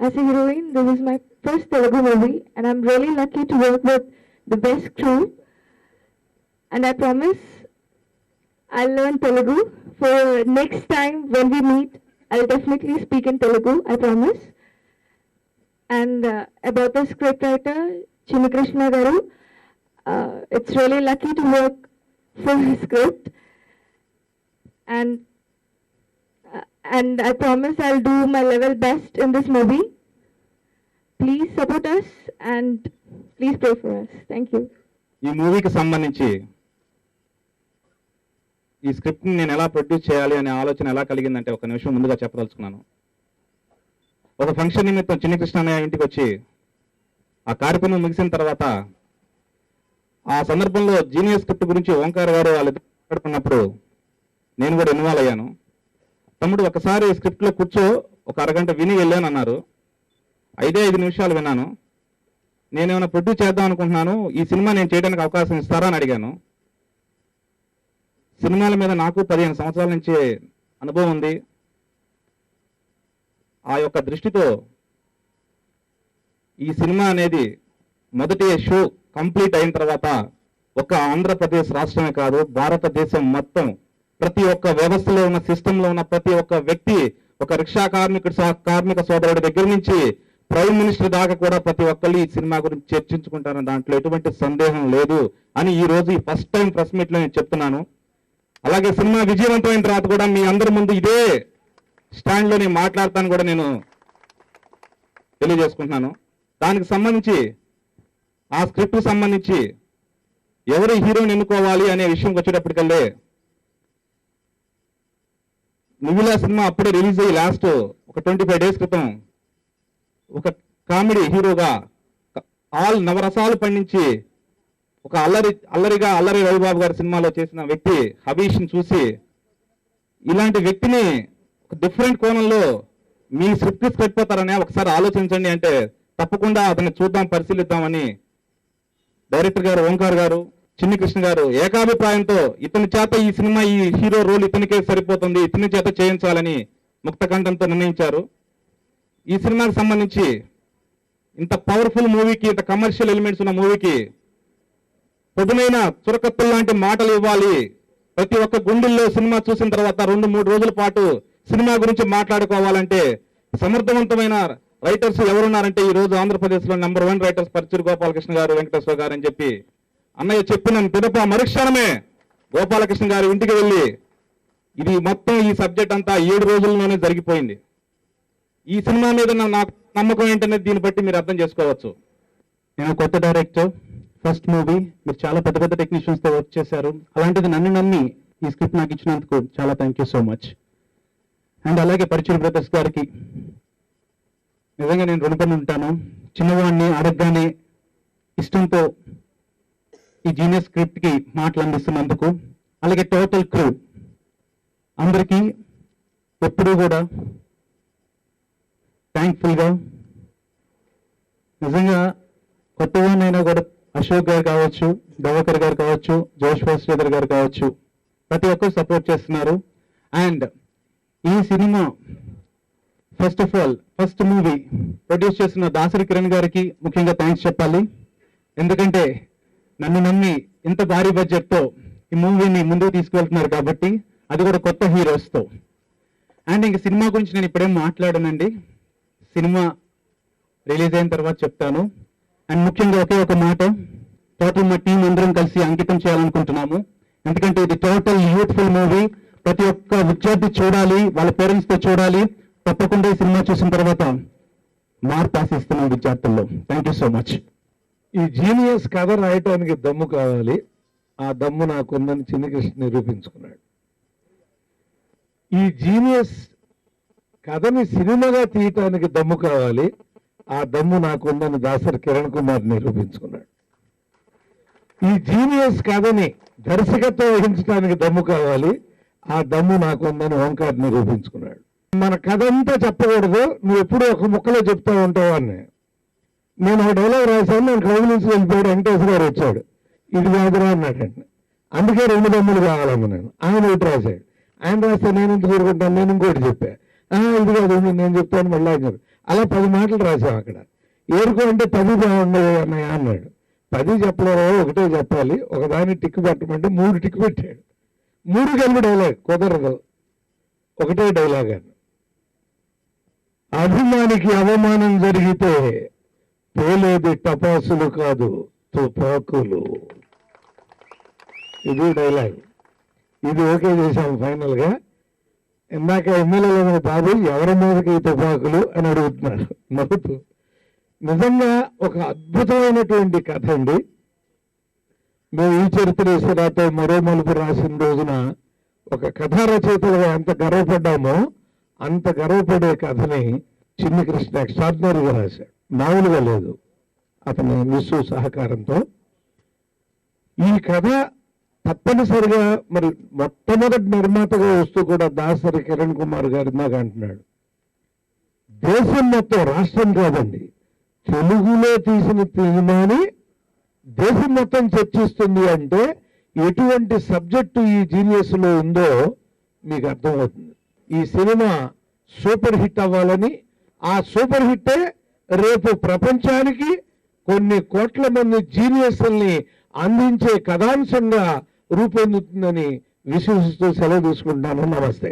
as a heroine. This is my first Telugu movie, and I'm really lucky to work with the best crew. And I promise I'll learn Telugu. For next time when we meet, I'll definitely speak in Telugu, I promise. And about the scriptwriter, Chinni Krishna garu, it's really lucky to work for his script. And I promise I'll do my level best in this movie. Please support us and please pray for us. Thank you. ఈ మూవీకి సంబంధించి ఈ స్క్రిప్ట్ని నేను ఎలా produce చేయాలి అనే ఆలోచన ఎలా కలిగిందంటే ఒక నిమిషం ముందుగా చెప్పదలుచుకున్నాను. ఒక ఫంక్షన్ నిమిత్తం చిన్ని కృష్ణయ్య ఇంటికి వచ్చి ఆ కార్యక్రమం ముగిసిన తర్వాత ఆ సందర్భంలో జీనియస్ స్క్రిప్ట్ గురించి ఓంకార్ గారు వాళ్ళు మాట్లాడుకున్నప్పుడు నేను కూడా ఇన్వాల్వ్ అయ్యాను. తమ్ముడు ఒకసారి స్క్రిప్ట్లో కూర్చో ఒక అరగంట విని వెళ్ళాను అన్నారు. 5 నిమిషాలు విన్నాను. నేనేమైనా ప్రొడ్యూస్ చేద్దాం అనుకుంటున్నాను, ఈ సినిమా నేను చేయడానికి అవకాశం ఇస్తారా అని అడిగాను. సినిమాల మీద నాకు 15 సంవత్సరాల నుంచి అనుభవం ఉంది. ఆ యొక్క దృష్టితో ఈ సినిమా అనేది మొదటి షో కంప్లీట్ అయిన తర్వాత ఒక ఆంధ్రప్రదేశ్ రాష్ట్రమే కాదు, భారతదేశం మొత్తం ప్రతి ఒక్క వ్యవస్థలో ఉన్న సిస్టంలో ఉన్న ప్రతి ఒక్క వ్యక్తి, ఒక రిక్షా కార్మిక సోదరుడి దగ్గర నుంచి ప్రైమ్ మినిస్టర్ దాకా కూడా ప్రతి ఒక్కళ్ళు ఈ సినిమా గురించి చర్చించుకుంటారని దాంట్లో ఎటువంటి సందేహం లేదు అని ఈ రోజు ఈ ఫస్ట్ టైం ప్రెస్ మీట్ లో నేను చెప్తున్నాను. అలాగే సినిమా విజయవంతమైన తర్వాత కూడా మీ అందరి ముందు ఇదే స్టాండ్ లో నేను మాట్లాడతాను కూడా నేను తెలియజేసుకుంటున్నాను. దానికి సంబంధించి ఆ స్క్రిప్ట్ సంబంధించి ఎవరు హీరోని ఎన్నుకోవాలి అనే విషయంకి వచ్చేటప్పటికల్లే మిగిలిన సినిమా అప్పుడే రిలీజ్ అయ్యి లాస్ట్ ఒక 25 డేస్ క్రితం ఒక కామెడీ హీరోగా ఆల్ నవరసాలు పండించి ఒక అల్లరి రవిబాబు గారి సినిమాలో చేసిన వ్యక్తి హబీష్ని చూసి ఇలాంటి వ్యక్తిని ఒక డిఫరెంట్ కోణంలో మీ స్క్రిప్ట్ పెట్టిపోతారనే ఒకసారి ఆలోచించండి అంటే తప్పకుండా అతన్ని చూద్దాం, పరిశీలిద్దామని డైరెక్టర్ గారు ఓంకార్ గారు, చిన్ని కృష్ణ గారు ఏకాభిప్రాయంతో ఇతని చేత ఈ సినిమా ఈ హీరో రోల్ ఇతనికే సరిపోతుంది, ఇతని చేత చేయించాలని ముక్తకంఠంతో నిర్ణయించారు. ఈ సినిమాకి సంబంధించి ఇంత పవర్ఫుల్ మూవీకి, ఇంత కమర్షియల్ ఎలిమెంట్స్ ఉన్న మూవీకి పొదునైన చురకత్తులు లాంటి మాటలు ఇవ్వాలి. ప్రతి ఒక్క గుండెల్లో సినిమా చూసిన తర్వాత 2-3 రోజుల పాటు సినిమా గురించి మాట్లాడుకోవాలంటే సమర్థవంతమైన రైటర్స్ ఎవరున్నారంటే ఈ రోజు ఆంధ్రప్రదేశ్లో నెంబర్ 1 రైటర్స్ పరుచూరి గోపాలకృష్ణ గారు, వెంకటేశ్వర గారు అని చెప్పి అన్నయ్య చెప్పిన పిదప మరుక్షణమే గోపాలకృష్ణ గారి ఇంటికి వెళ్ళి ఇది మొత్తం ఈ సబ్జెక్ట్ అంతా 7 రోజుల్లోనే జరిగిపోయింది. ఈ సినిమా మీద నాకు నమ్మకం ఏంటనేది దీన్ని బట్టి మీరు అర్థం చేసుకోవచ్చు. నేను కొత్త డైరెక్టర్, ఫస్ట్ మూవీ, మీరు చాలా పెద్ద పెద్ద టెక్నీషియన్స్తో వర్క్ చేశారు. అలాంటిది నన్ను నమ్మి ఈ స్క్రిప్ట్ నాకు ఇచ్చినందుకు చాలా thank you so much. And అలాగే పరుచూరి బ్రదర్స్ గారికి నిజంగా నేను రుణపడి ఉంటాను. చిన్నవాడిని అడగగానే ఇష్టంతో ఈ జీనియస్ స్క్రిప్ట్ కి మాటలు అందిస్తున్నందుకు, అలాగే టోటల్ క్రూ అందరికీ ఎప్పుడూ కూడా థ్యాంక్ఫుల్గా. నిజంగా కొత్తగానైనా కూడా అశోక్ గారు కావచ్చు, దవాకర్ గారు కావచ్చు, జోష్వా శ్రీధర్ గారు కావచ్చు, ప్రతి ఒక్కరు సపోర్ట్ చేస్తున్నారు. అండ్ ఈ cinema first of all first movie produce చేస్తున్న దాసరి కిరణ్ గారికి ముఖ్యంగా థ్యాంక్స్ చెప్పాలి. ఎందుకంటే నన్ను నమ్మి ఇంత భారీ బడ్జెట్తో ఈ మూవీని ముందుకు తీసుకువెళ్తున్నారు కాబట్టి, అది కూడా కొత్త హీరోస్తో. అండ్ ఇంక సినిమా గురించి నేను ఇప్పుడేం మాట్లాడనండి, సినిమా రిలీజ్ అయిన తర్వాత చెప్తాను. అండ్ ముఖ్యంగా ఒకే ఒక మాట, టోటల్ మా టీం అందరం కలిసి అంకితం చేయాలనుకుంటున్నాము. ఎందుకంటే ఇది టోటల్ యూత్ఫుల్ మూవీ, ప్రతి ఒక్క విద్యార్థి చూడాలి, వాళ్ళ పేరెంట్స్తో చూడాలి. తప్పకుండా ఈ సినిమా చూసిన తర్వాత మార్పు ఆశిస్తున్నాం విద్యార్థుల్లో. Thank you so much. ఈ జీనియస్ కథ రాయటానికి దమ్ము కావాలి, ఆ దమ్ము నాకుందని చిన్ని కృష్ణ నిరూపించుకున్నాడు. ఈ జీనియస్ కథని సినిమాగా తీయటానికి దమ్ము కావాలి, ఆ దమ్ము నాకుందని దాసరి కిరణ్ కుమార్ నిరూపించుకున్నాడు. ఈ జీనియస్ కథని దర్శకత్వం వహించడానికి దమ్ము కావాలి, ఆ దమ్ము నాకుందని ఓంకార్ నిరూపించుకున్నాడు. మన కథ అంతా చెప్పకూడదు, నువ్వు ఎప్పుడూ ఒక ముక్కలో చెప్తా ఉంటావు అని. నేను ఒక డైలాగ్ రాశాను, నేను కవి నుంచి వెళ్ళిపోయాడు, వెంకటేశ్వర గారు వచ్చాడు, ఇది కాదురా అన్నాడండి. అందుకే 2 దమ్ములు కావాలమ్మ నేను. ఆయన ఒకటి రాశాడు, ఆయన రాస్తే నేను ఎందుకు కోరుకుంటాను, నేను ఇంకోటి చెప్పా. ఇది కాదు నేను చెప్తాను మళ్ళీ. అలా 10 మాటలు రాసాం అక్కడ. ఏరుకో అంటే 10 బాగుండదు అన్నయ్య అన్నాడు. 10 చెప్పలేవో, ఒకటే చెప్పాలి, ఒకదాన్ని టిక్కు పెట్టమంటే 3 టిక్కు పెట్టాడు. 3 కలిపి డైలాగ్ కుదరదు, ఒకటే డైలాగ్ అని. అభిమానికి అవమానం జరిగితే పేలేది టపాసులు కాదు తుపాకులు. ఇది డైలాగ్. ఇది ఓకే చేశాం ఫైనల్ గా. ఇందాక ఎమ్మెల్యేల బాబు ఎవరి మీదకి ఈ తుపాకులు అని అడుగుతున్నారు నవ్వుతూ. నిజంగా ఒక అద్భుతమైనటువంటి కథ అండి. మేము ఈ చరిత్రేశ్వరతో మరో మలుపు రాసిన రోజున ఒక కథా రచయితలుగా ఎంత గర్వపడ్డామో అంత గర్వపడే కథని చిన్ని కృష్ణ ఎక్స్ట్రాడినరీగా రాశాడు. మామూలుగా లేదు అతని మిస్సు సహకారంతో. ఈ కథ తప్పనిసరిగా మరి మొట్టమొదటి నిర్మాతగా వస్తూ కూడా దాసరి కిరణ్ కుమార్ గారు ఇందాక అంటున్నాడు, దేశం మొత్తం, రాష్ట్రం కాదండి, తెలుగులో తీసిన సినిమాని దేశం మొత్తం చర్చిస్తుంది అంటే ఎటువంటి సబ్జెక్టు ఈ జీనియస్ లో ఉందో మీకు అర్థమవుతుంది. ఈ సినిమా సూపర్ హిట్ అవ్వాలని, ఆ సూపర్ హిట్టే రేపు ప్రపంచానికి కొన్ని కోట్ల మంది జీనియస్ల్ని అందించే కథాంశంగా రూపొందుతుందని విశ్వసిస్తూ సెలవు తీసుకుంటాను. నమస్తే.